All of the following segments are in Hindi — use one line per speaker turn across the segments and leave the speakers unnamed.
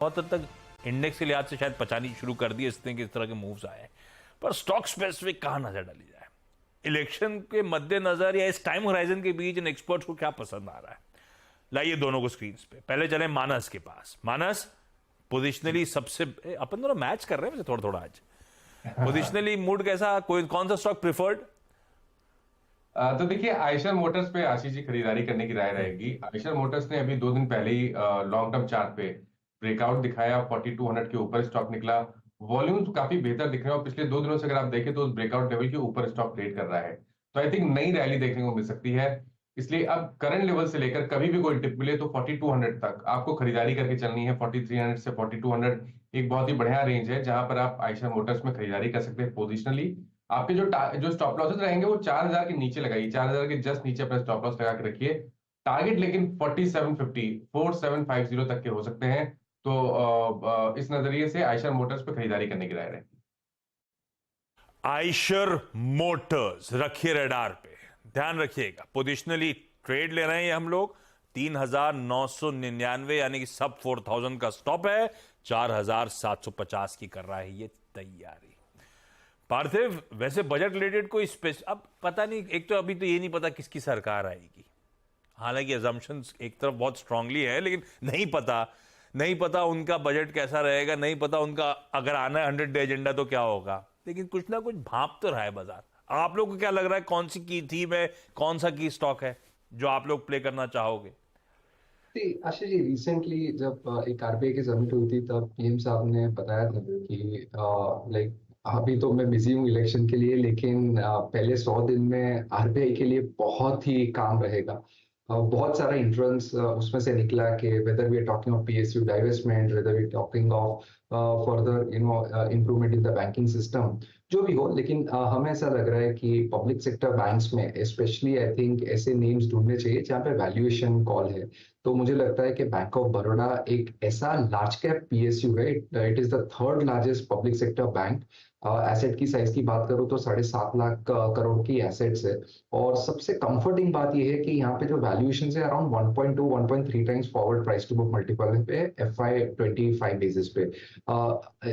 बहुत हद तक इंडेक्स के लिहाज से शायद पचानी शुरू कर दी इसने कि इस तरह के मूव्स आए हैं, पर स्टॉक स्पेसिफिक कहां नजर डाली जाए? इलेक्शन के मद्देनजर या इस टाइम होराइजन के बीच इन एक्सपर्ट्स को क्या पसंद आ रहा है? लाइए दोनों को स्क्रीन पे, पहले चले मानस के पास। मानस, पोजिशनली सबसे अपन दोनों मैच कर रहे हैं थोड़ा थोड़ा आज। पोजिशनली मूड कैसा, कोई कौन सा स्टॉक प्रिफर्ड?
तो देखिए, आयशर मोटर्स पे आशीष जी खरीदारी करने की राय रहेगी। आयशर मोटर्स ने अभी 2 दिन पहले ही लॉन्ग टर्म चार्ट पे ब्रेकआउट दिखाया, 4200 के ऊपर स्टॉक निकला। वॉल्यूम्स काफी बेहतर दिख रहे हैं और पिछले 2 दिनों से अगर आप देखें तो उस ब्रेकआउट लेवल के ऊपर स्टॉक ट्रेड कर रहा है। तो आई थिंक नई रैली देखने को मिल सकती है। इसलिए अब करंट लेवल से लेकर कभी भी कोई टिप मिले तो 4200 तक आपको खरीदारी करके चलनी है। 4300 से 4200 एक बहुत ही बढ़िया रेंज है जहां पर आप आयशर मोटर्स में खरीदारी कर सकते हैं पोजिशनली। आपके जो स्टॉप लॉसेस रहेंगे वो 4000 के नीचे लगाइए, 4000 के जस्ट नीचे अपना स्टॉप लॉस लगा के रखिए। टारगेट लेकिन 4750 तक के हो सकते हैं। तो इस नजरिए से आयशर मोटर्स पे खरीदारी करने की राय रहेगी।
आइशर मोटर्स रखिए रडार पे, ध्यान रखिएगा। पोजिशनली ट्रेड ले रहे हैं हम लोग। 3999 यानी कि सब 4000 का स्टॉप है। 4750 की कर रहा है ये तैयारी। पार्थिव, वैसे बजट रिलेटेड कोई स्पेस अब पता नहीं, एक तो अभी तो ये नहीं पता किसकी सरकार आएगी। हालांकि अजम्पशंस एक तरफ बहुत स्ट्रांगली है, लेकिन नहीं पता उनका बजट कैसा रहेगा, नहीं पता उनका अगर आना है 100 डे एजेंडा तो क्या होगा। लेकिन कुछ ना कुछ भाप तो रहा है बाजार। आप लोग को क्या लग रहा है, कौन सी की थीम है, कौन सा की स्टॉक है जो आप लोग प्ले करना चाहोगे?
आशीष जी, रिसेंटली जब एक आरबीआई की समिट हुई थी तब पीएम साहब ने बताया था कि लाइक अभी तो मैं बिजी हूँ इलेक्शन के लिए, लेकिन पहले 100 दिन में आरबीआई के लिए बहुत ही काम रहेगा। बहुत सारा इंफ्लुएंस उसमें से निकला कि whether we are talking of PSU divestment, whether we are talking of further improvement in the banking system, जो भी हो। लेकिन हमें ऐसा लग रहा है कि पब्लिक सेक्टर बैंक्स में स्पेशली आई थिंक ऐसे नेम्स ढूंढने चाहिए जहाँ पे वैल्यूएशन कॉल है। तो मुझे लगता है कि बैंक ऑफ बड़ौदा एक ऐसा लार्ज कैप पीएसयू है। It is the third largest public sector bank. Asset की साइज की बात करूं तो 7.5 लाख करोड़ की एसेट्स है। और सबसे कंफर्टिंग बात यह है कि यहाँ पे जो वैल्यूएशन है around 1.2 1.3 times forward price to book multiple पे FY25 बेसिस पे।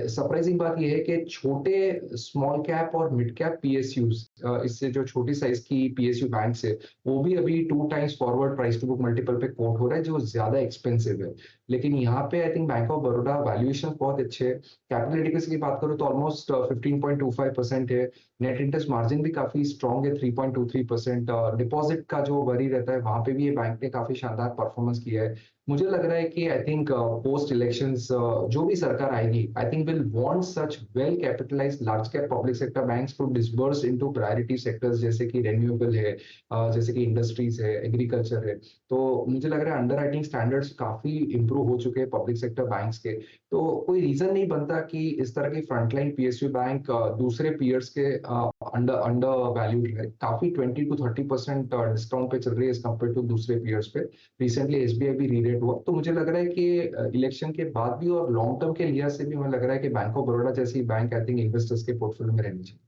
सरप्राइजिंग बात यह है कि छोटे स्मॉल कैप और मिड कैप पीएसयूज, इससे जो छोटी साइज की पीएसयू बैंक है वो भी अभी 2 times forward price to book multiple पे कोट हो रहा है, जो ज्यादा एक्सपेंसिव है। लेकिन यहाँ पे I think bank of Baroda valuation बहुत अच्छे है। कैपिटल एडिक्वेसी की बात करूँ तो ऑलमोस्ट 15.25% है। नेट इंटरेस्ट मार्जिन भी काफी स्ट्रॉन्ग है, 3.23%। डिपॉजिट का जो वरी रहता है वहां पे भी ये बैंक ने काफी शानदार परफॉर्मेंस किया है। मुझे लग रहा है कि आई थिंक पोस्ट इलेक्शंस जो भी सरकार आएगी I think will want such well capitalized large cap public sector banks to disburse into priority sectors जैसे कि रेन्यूएबल है, जैसे कि इंडस्ट्रीज है, एग्रीकल्चर है। तो मुझे लग रहा है अंडर राइटिंग स्टैंडर्ड्स काफी इंप्रूव हो चुके हैं पब्लिक सेक्टर बैंक्स के। तो कोई रीजन नहीं बनता कि इस तरह की फ्रंटलाइन पीएसयू बैंक दूसरे पीयर्स के अंडर अंडर वैल्यूड है। काफी 20 to 30% डिस्काउंट पे चल रही है एज कम्पेयर टू दूसरे पीयर्स पे। रिसेंटली एसबीआई भी रीरेट हुआ। तो मुझे लग रहा है कि इलेक्शन के बाद भी और लॉन्ग टर्म के लिहाज से भी मुझे लग रहा है कि बैंक ऑफ बड़ौदा जैसी बैंक आई थिंक इन्वेस्टर्स के पोर्टफोलियो में रहनी चाहिए।